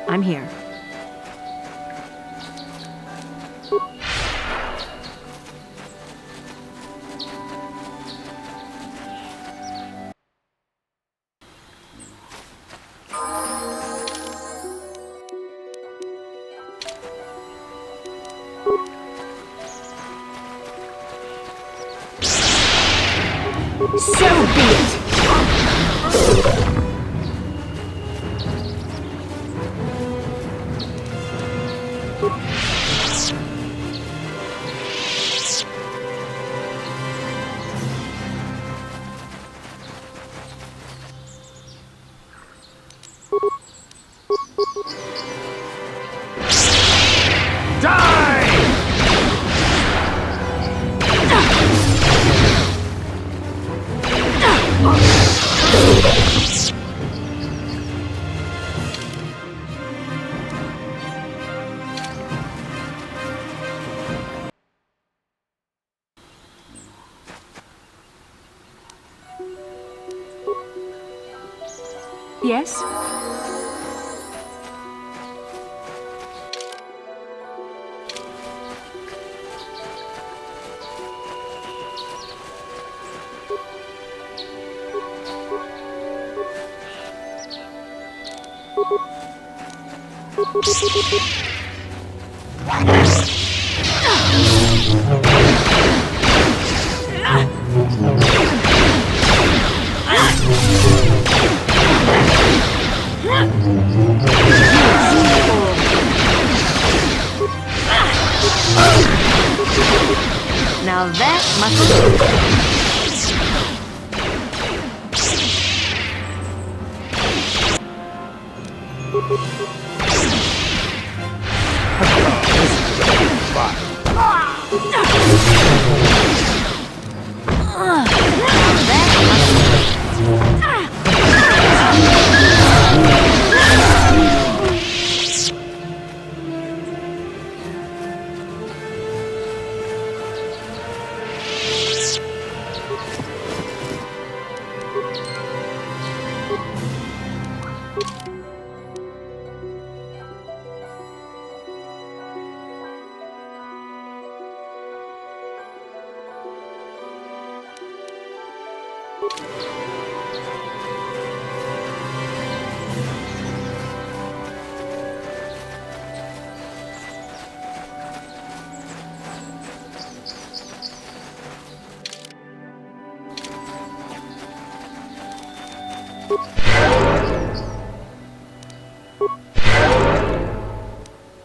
I'm here. So be it! Yes? Now that must be...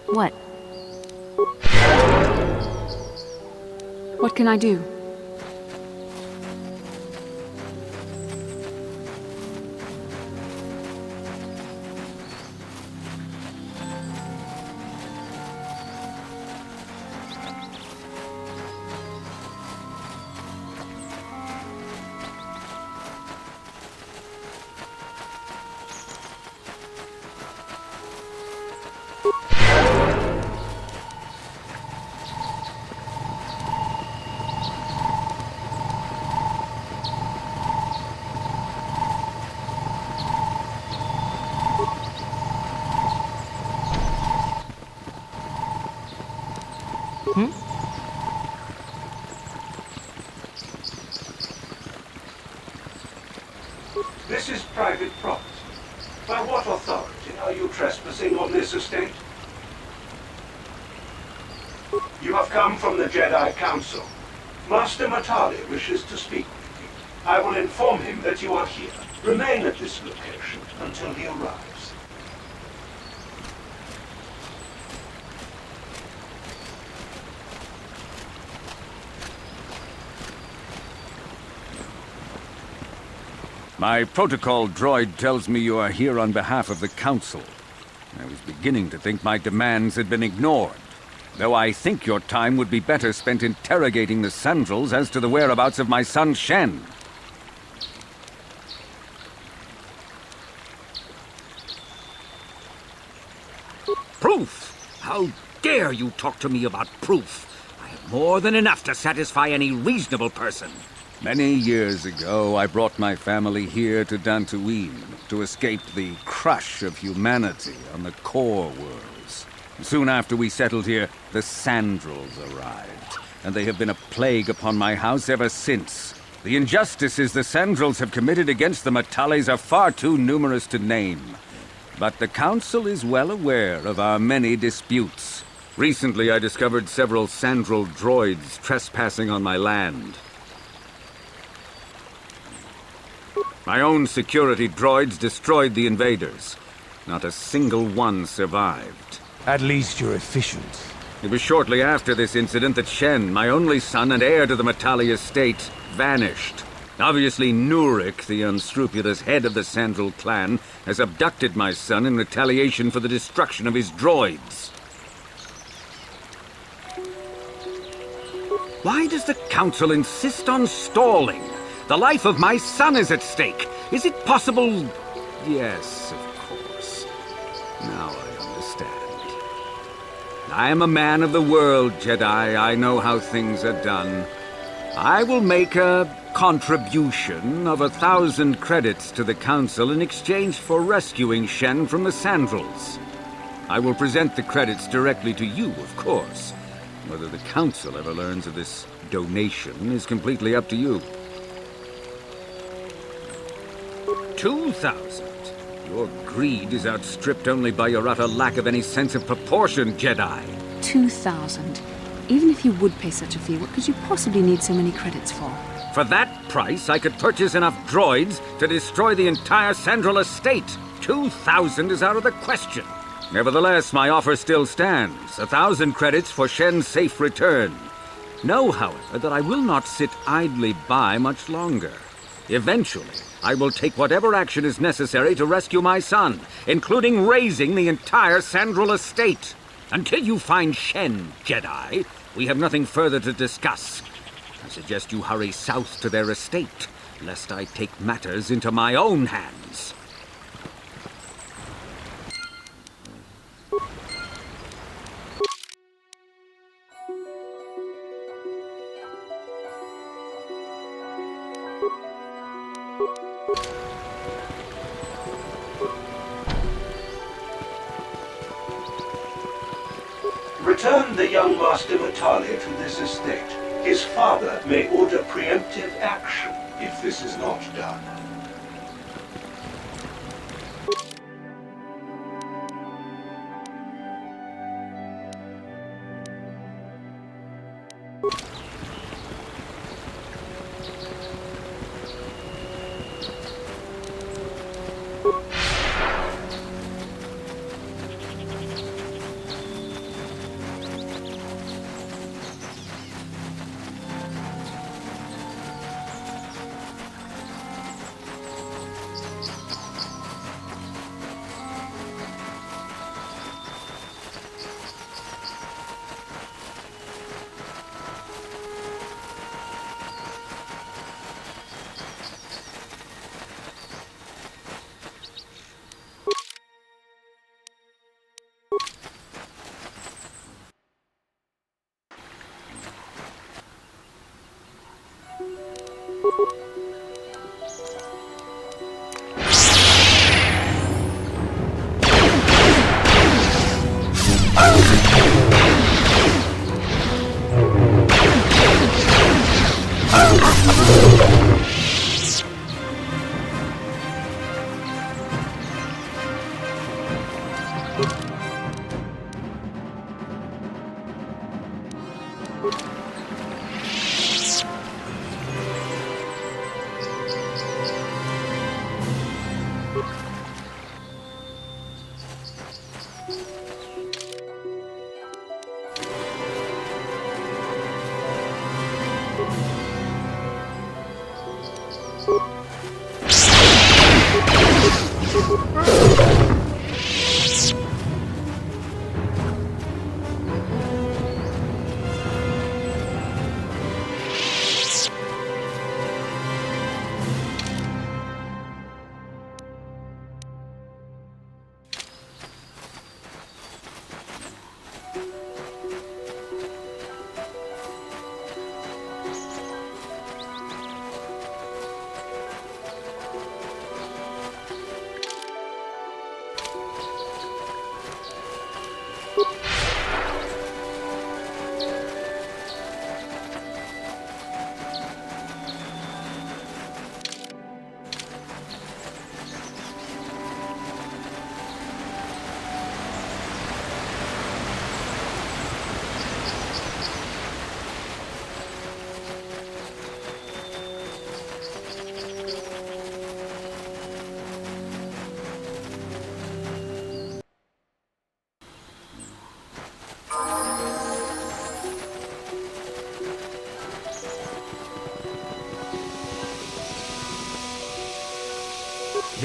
What? What can I do? This is private property. By what authority are you trespassing on this estate? You have come from the Jedi Council. Master Matali wishes to speak with you. I will inform him that you are here. Remain at this location until he arrives. My protocol droid tells me you are here on behalf of the Council. I was beginning to think my demands had been ignored, though I think your time would be better spent interrogating the Sandrals as to the whereabouts of my son Shen. Proof? How dare you talk to me about proof? I have more than enough to satisfy any reasonable person. Many years ago, I brought my family here to Dantooine to escape the crush of humanity on the core worlds. Soon after we settled here, the Sandrals arrived, and they have been a plague upon my house ever since. The injustices the Sandrals have committed against the Matales are far too numerous to name. But the Council is well aware of our many disputes. Recently, I discovered several Sandral droids trespassing on my land. My own security droids destroyed the invaders. Not a single one survived. At least you're efficient. It was shortly after this incident that Shen, my only son and heir to the Matali estate, vanished. Obviously, Nurik, the unscrupulous head of the Sandral clan, has abducted my son in retaliation for the destruction of his droids. Why does the Council insist on stalling? The life of my son is at stake. Is it possible? Yes, of course. Now I understand. I am a man of the world, Jedi. I know how things are done. I will make a contribution of 1,000 credits to the Council in exchange for rescuing Shen from the Sandrals. I will present the credits directly to you, of course. Whether the Council ever learns of this donation is completely up to you. 2,000? Your greed is outstripped only by your utter lack of any sense of proportion, Jedi. 2,000. Even if you would pay such a fee, what could you possibly need so many credits for? For that price, I could purchase enough droids to destroy the entire Sandral estate. 2,000 is out of the question. Nevertheless, my offer still stands. 1,000 credits for Shen's safe return. Know, however, that I will not sit idly by much longer. Eventually, I will take whatever action is necessary to rescue my son, including razing the entire Sandral estate. Until you find Shen, Jedi, we have nothing further to discuss. I suggest you hurry south to their estate, lest I take matters into my own hands. Return the young Master Matali to this estate. His father may order preemptive action if this is not done.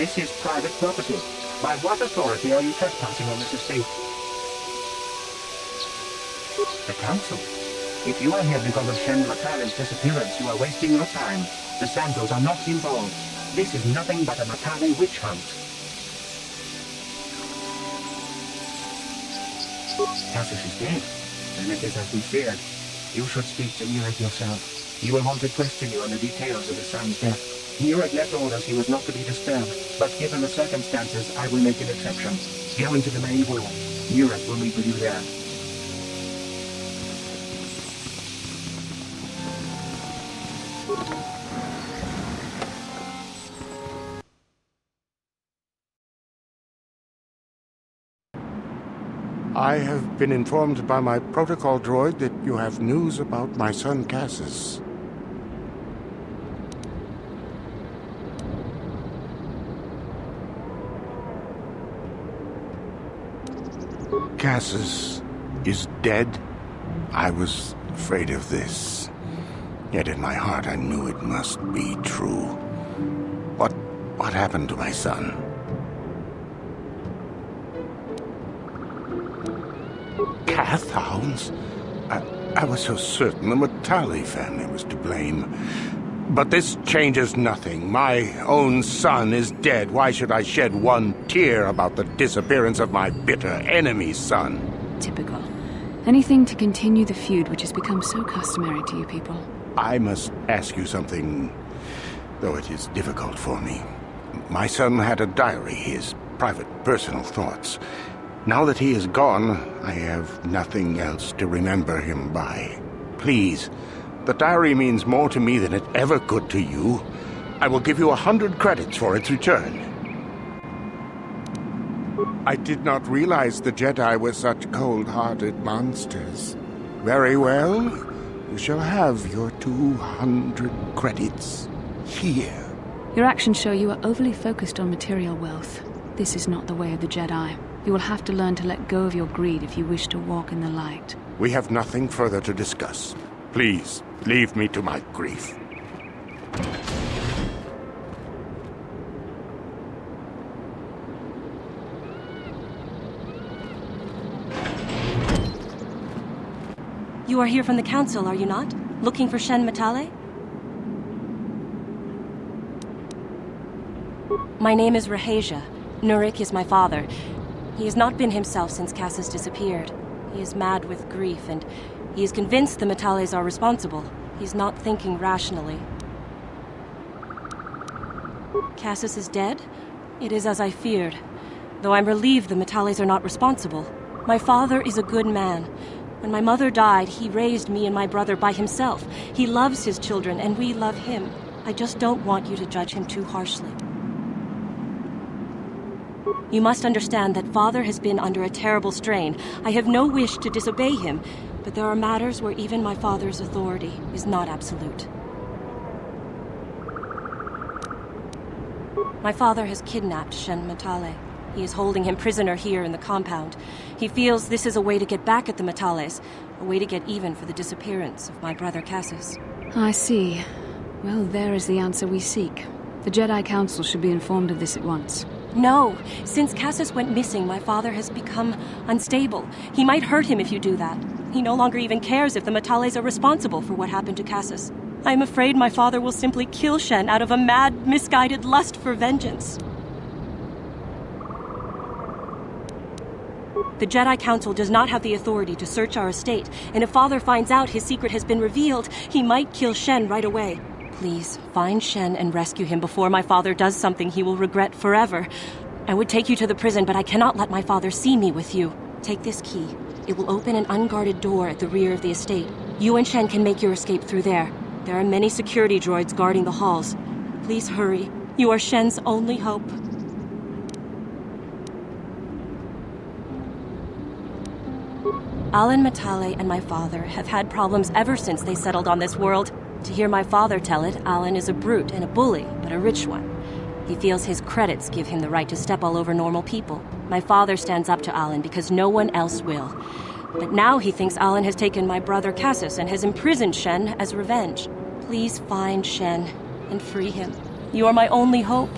This is private property. By what authority are you trespassing on this estate? The council. If you are here because of Shen Matale's disappearance, you are wasting your time. The Sandrals are not involved. This is nothing but a Matale witch hunt. Cassis is dead, and it is as we feared. You should speak to Murid yourself. He will want to question you on the details of his son's death. Murid left orders he was not to be disturbed, but given the circumstances, I will make an exception. Go into the main hall. Murid will meet with you there. I have been informed by my protocol droid that you have news about my son Cassis. Cassis is dead? I was afraid of this. Yet in my heart I knew it must be true. What happened to my son? Cath hounds? I was so certain the Matale family was to blame. But this changes nothing. My own son is dead. Why should I shed one tear about the disappearance of my bitter enemy's son? Typical. Anything to continue the feud which has become so customary to you people. I must ask you something, though it is difficult for me. My son had a diary, his private, personal thoughts. Now that he is gone, I have nothing else to remember him by. Please, the diary means more to me than it ever could to you. I will give you 100 credits for its return. I did not realize the Jedi were such cold-hearted monsters. Very well. You shall have your 200 credits. Here. Your actions show you are overly focused on material wealth. This is not the way of the Jedi. You will have to learn to let go of your greed if you wish to walk in the light. We have nothing further to discuss. Please, leave me to my grief. You are here from the Council, are you not? Looking for Shen Matale? My name is Rahasia. Nurik is my father. He has not been himself since Cassis disappeared. He is mad with grief, and he is convinced the Matales are responsible. He's not thinking rationally. Cassis is dead? It is as I feared. Though I'm relieved the Matales are not responsible. My father is a good man. When my mother died, he raised me and my brother by himself. He loves his children, and we love him. I just don't want you to judge him too harshly. You must understand that Father has been under a terrible strain. I have no wish to disobey him, but there are matters where even my father's authority is not absolute. My father has kidnapped Shen Matale. He is holding him prisoner here in the compound. He feels this is a way to get back at the Matales, a way to get even for the disappearance of my brother Cassis. I see. Well, there is the answer we seek. The Jedi Council should be informed of this at once. No. Since Cassis went missing, my father has become unstable. He might hurt him if you do that. He no longer even cares if the Matales are responsible for what happened to Cassis. I am afraid my father will simply kill Shen out of a mad, misguided lust for vengeance. The Jedi Council does not have the authority to search our estate, and if Father finds out his secret has been revealed, he might kill Shen right away. Please, find Shen and rescue him before my father does something he will regret forever. I would take you to the prison, but I cannot let my father see me with you. Take this key. It will open an unguarded door at the rear of the estate. You and Shen can make your escape through there. There are many security droids guarding the halls. Please hurry. You are Shen's only hope. Alan Matale and my father have had problems ever since they settled on this world. To hear my father tell it, Alan is a brute and a bully, but a rich one. He feels his credits give him the right to step all over normal people. My father stands up to Alan because no one else will. But now he thinks Alan has taken my brother Cassis and has imprisoned Shen as revenge. Please find Shen and free him. You are my only hope.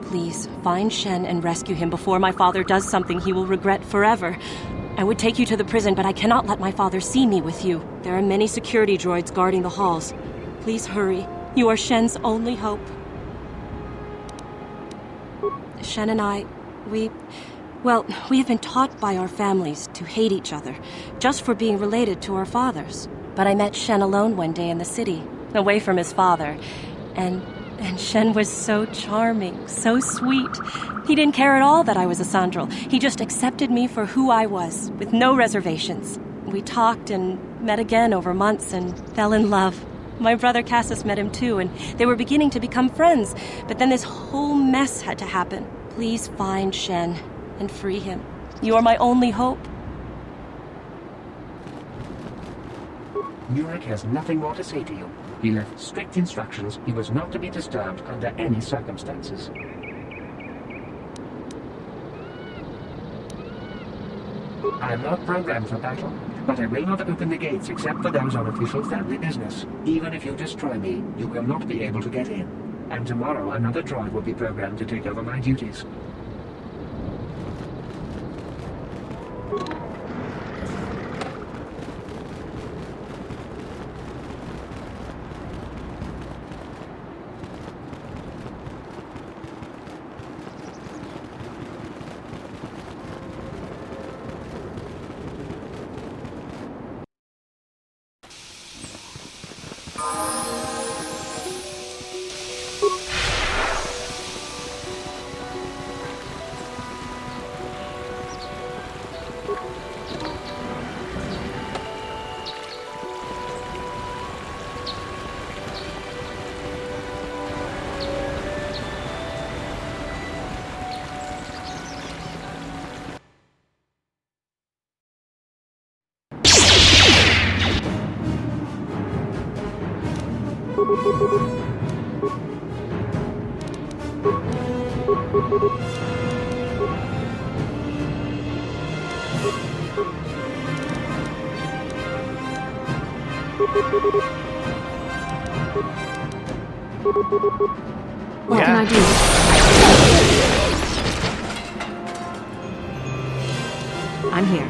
Please, find Shen and rescue him before my father does something he will regret forever. I would take you to the prison, but I cannot let my father see me with you. There are many security droids guarding the halls. Please hurry. You are Shen's only hope. Shen and I, we have been taught by our families to hate each other, just for being related to our fathers. But I met Shen alone one day in the city, away from his father, and Shen was so charming, so sweet. He didn't care at all that I was a Sandral. He just accepted me for who I was, with no reservations. We talked and met again over months and fell in love. My brother Cassius met him too, and they were beginning to become friends. But then this whole mess had to happen. Please find Shen and free him. You are my only hope. Murik has nothing more to say to you. He left strict instructions he was not to be disturbed under any circumstances. I am not programmed for battle, but I will not open the gates except for those on official family business. Even if you destroy me, you will not be able to get in. And tomorrow another droid will be programmed to take over my duties. What can I do? I'm here.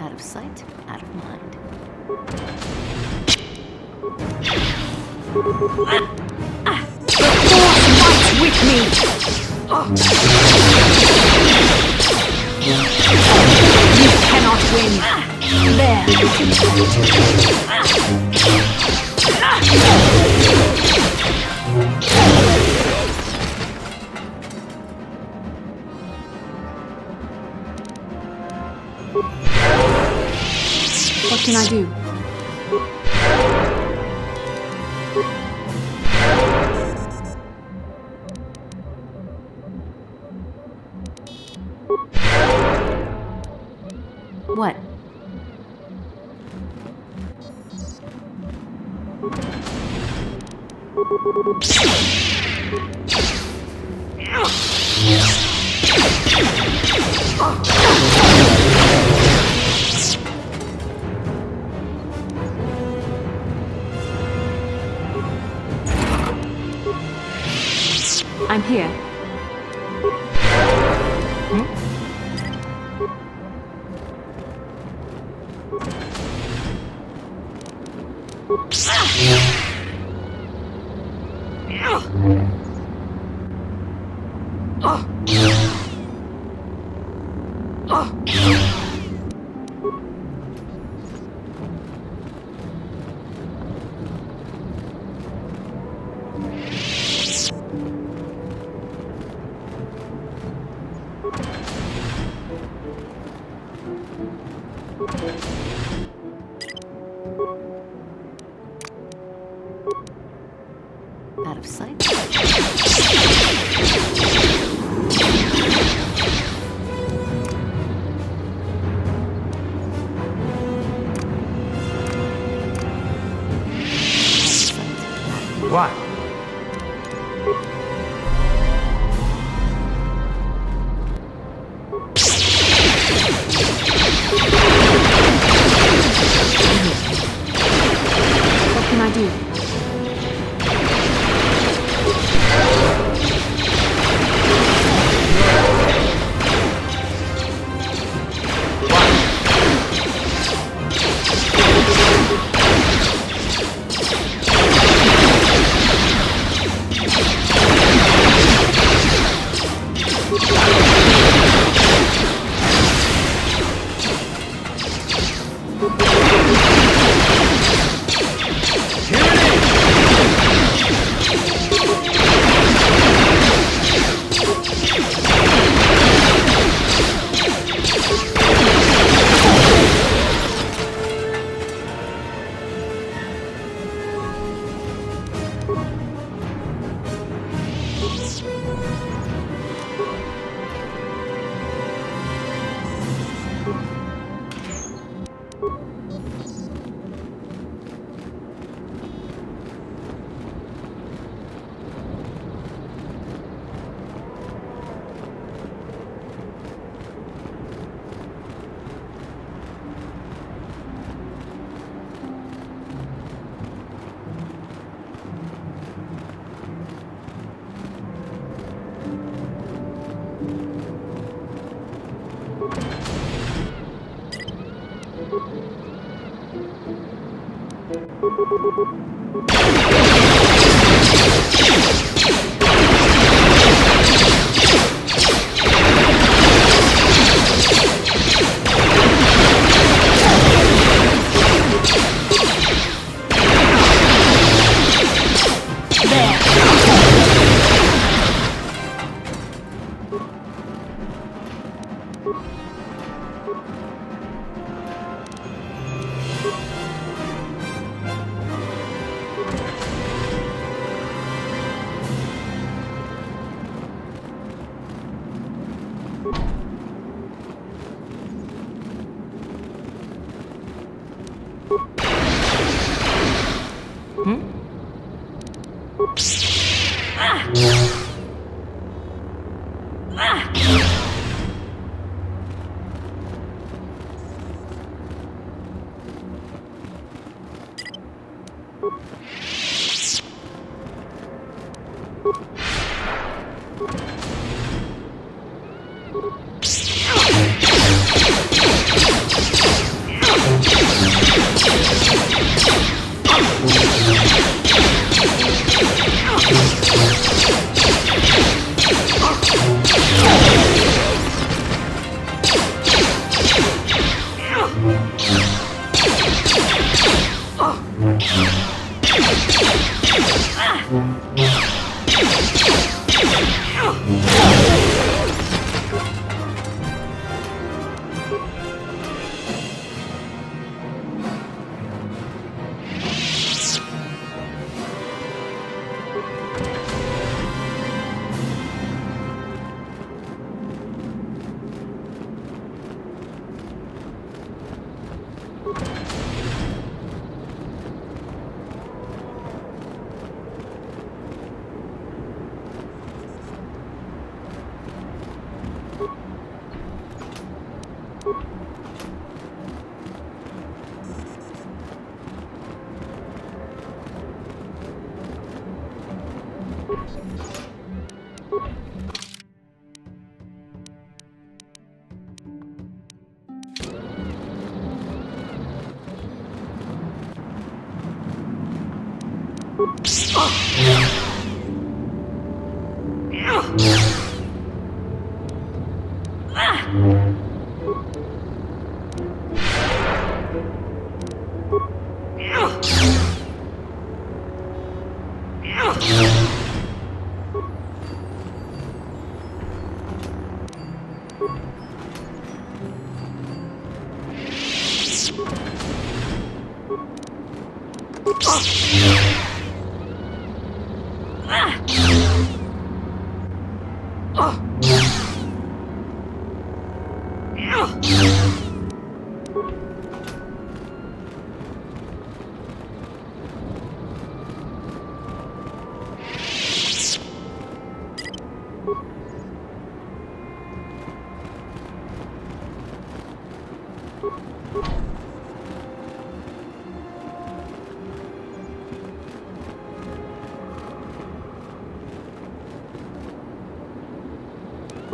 Out of sight, out of mind. The Force fights with me! You cannot win! There! What can I do? What? I'm here. Out of sight. What? What can I do?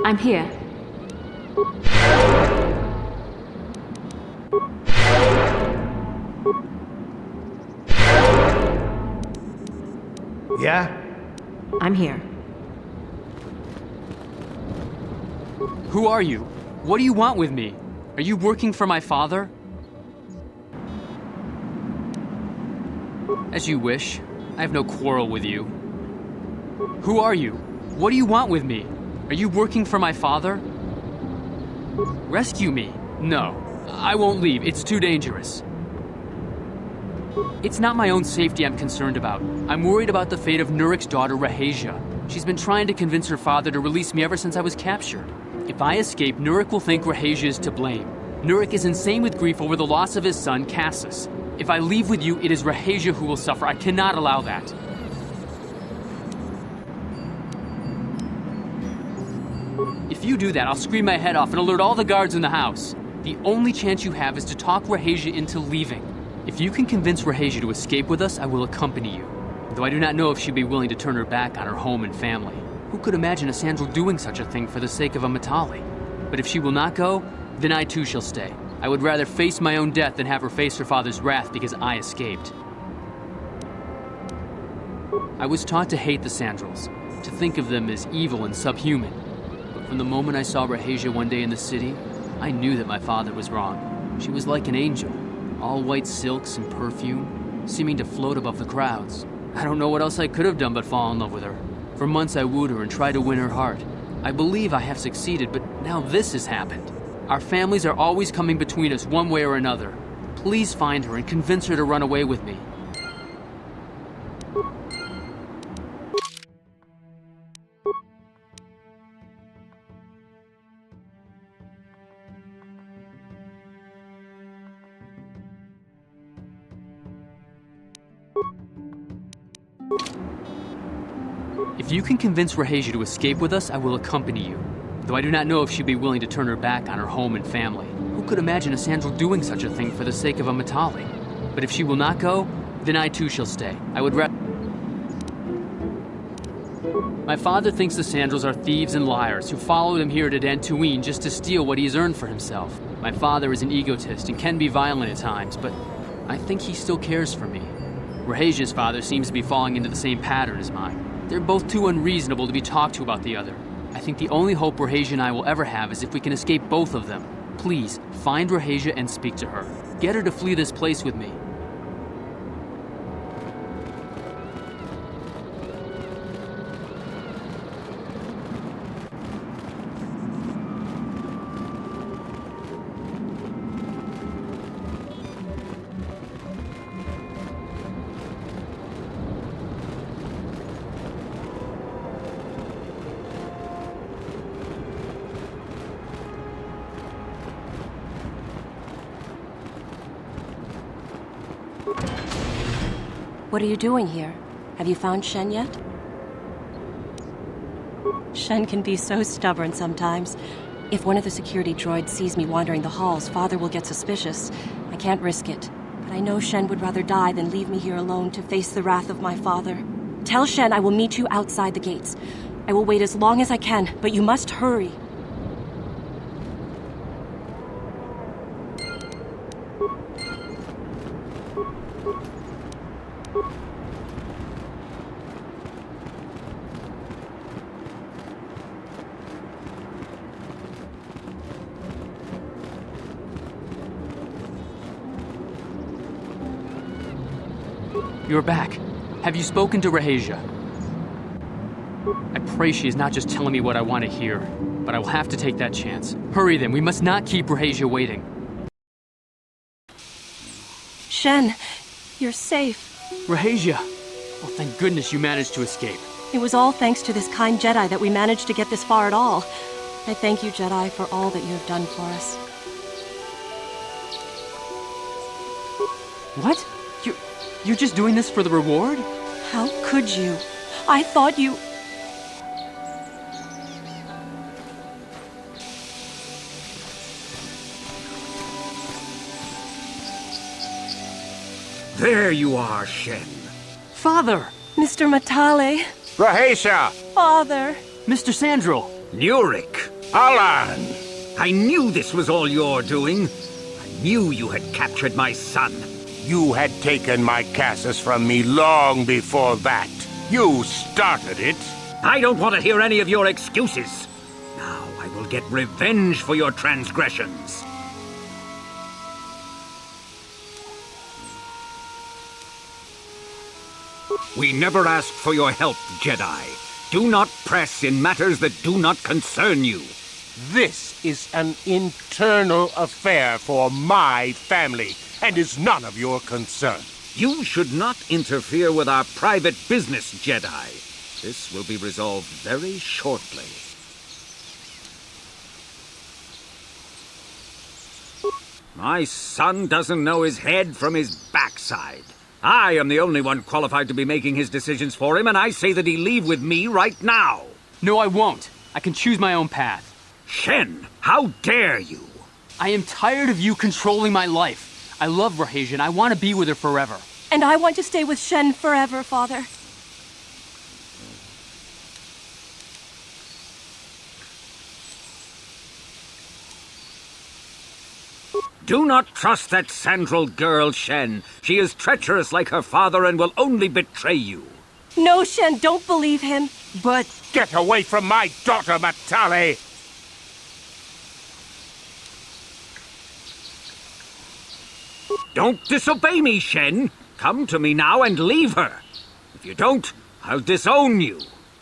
I'm here. Yeah? I'm here. Who are you? What do you want with me? Are you working for my father? As you wish. I have no quarrel with you. Who are you? What do you want with me? Are you working for my father? Rescue me. No, I won't leave. It's too dangerous. It's not my own safety I'm concerned about. I'm worried about the fate of Nurik's daughter, Rahasia. She's been trying to convince her father to release me ever since I was captured. If I escape, Nurik will think Rahasia is to blame. Nurik is insane with grief over the loss of his son, Cassus. If I leave with you, it is Rahasia who will suffer. I cannot allow that. If you do that, I'll scream my head off and alert all the guards in the house. The only chance you have is to talk Rahasia into leaving. If you can convince Rahasia to escape with us, I will accompany you. Though I do not know if she'd be willing to turn her back on her home and family. Who could imagine a Sandral doing such a thing for the sake of a Matali? But if she will not go, then I too shall stay. I would rather face my own death than have her face her father's wrath because I escaped. I was taught to hate the Sandrals, to think of them as evil and subhuman. But from the moment I saw Rahasia one day in the city, I knew that my father was wrong. She was like an angel, all white silks and perfume, seeming to float above the crowds. I don't know what else I could have done but fall in love with her. For months I wooed her and tried to win her heart. I believe I have succeeded, but now this has happened. Our families are always coming between us one way or another. Please find her and convince her to run away with me. If you can convince Rahasia to escape with us, I will accompany you. Though I do not know if she'd be willing to turn her back on her home and family. Who could imagine a Sandral doing such a thing for the sake of a Matali? But if she will not go, then I too shall stay. I would rather... My father thinks the Sandrals are thieves and liars who followed him here to Dantooine just to steal what he has earned for himself. My father is an egotist and can be violent at times, but I think he still cares for me. Rahasia's father seems to be falling into the same pattern as mine. They're both too unreasonable to be talked to about the other. I think the only hope Rahasia and I will ever have is if we can escape both of them. Please, find Rahasia and speak to her. Get her to flee this place with me. What are you doing here? Have you found Shen yet? Shen can be so stubborn sometimes. If one of the security droids sees me wandering the halls, Father will get suspicious. I can't risk it. But I know Shen would rather die than leave me here alone to face the wrath of my father. Tell Shen I will meet you outside the gates. I will wait as long as I can, but you must hurry. You're back. Have you spoken to Rahasia? I pray she is not just telling me what I want to hear, but I will have to take that chance. Hurry then, we must not keep Rahasia waiting. Shen, you're safe. Rahasia! Oh, thank goodness you managed to escape. It was all thanks to this kind Jedi that we managed to get this far at all. I thank you, Jedi, for all that you have done for us. What? You're just doing this for the reward? How could you? I thought you... There you are, Shen. Father! Mr. Matale. Rahesia! Father. Mr. Sandral! Nurik! Alan! I knew this was all your doing. I knew you had captured my son. You had taken my Cassus from me long before that. You started it. I don't want to hear any of your excuses. Now I will get revenge for your transgressions. We never asked for your help, Jedi. Do not press in matters that do not concern you. This is an internal affair for my family, and is none of your concern. You should not interfere with our private business, Jedi. This will be resolved very shortly. My son doesn't know his head from his backside. I am the only one qualified to be making his decisions for him, and I say that he leave with me right now. No, I won't. I can choose my own path. Shen, how dare you? I am tired of you controlling my life. I love Rahesia, and I want to be with her forever. And I want to stay with Shen forever, Father. Do not trust that Sandral girl, Shen. She is treacherous like her father and will only betray you. No, Shen, don't believe him. But... Get away from my daughter, Matale! Don't disobey me, Shen. Come to me now and leave her. If you don't, I'll disown you.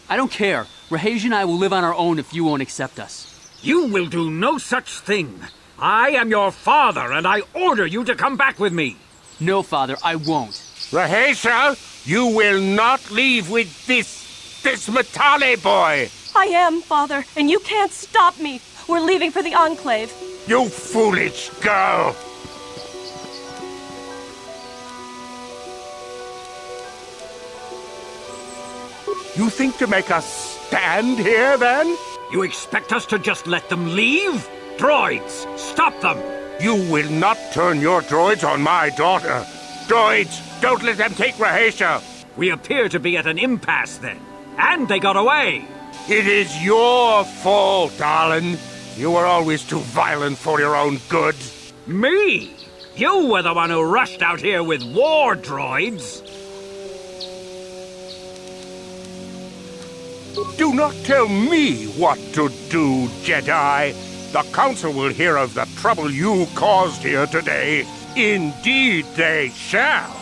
I don't care. Rahesia and I will live on our own if you won't accept us. You will do no such thing. I am your father, and I order you to come back with me. No, Father, I won't. Rahesia, you will not leave with this Matale boy! I am, Father, and you can't stop me. We're leaving for the Enclave. You foolish girl! You think to make us stand here, then? You expect us to just let them leave? Droids, stop them! You will not turn your droids on my daughter. Droids, don't let them take Rahesia. We appear to be at an impasse, then. And they got away. It is your fault, Alan. You were always too violent for your own good. Me? You were the one who rushed out here with war droids. Do not tell me what to do, Jedi. The Council will hear of the trouble you caused here today. Indeed they shall.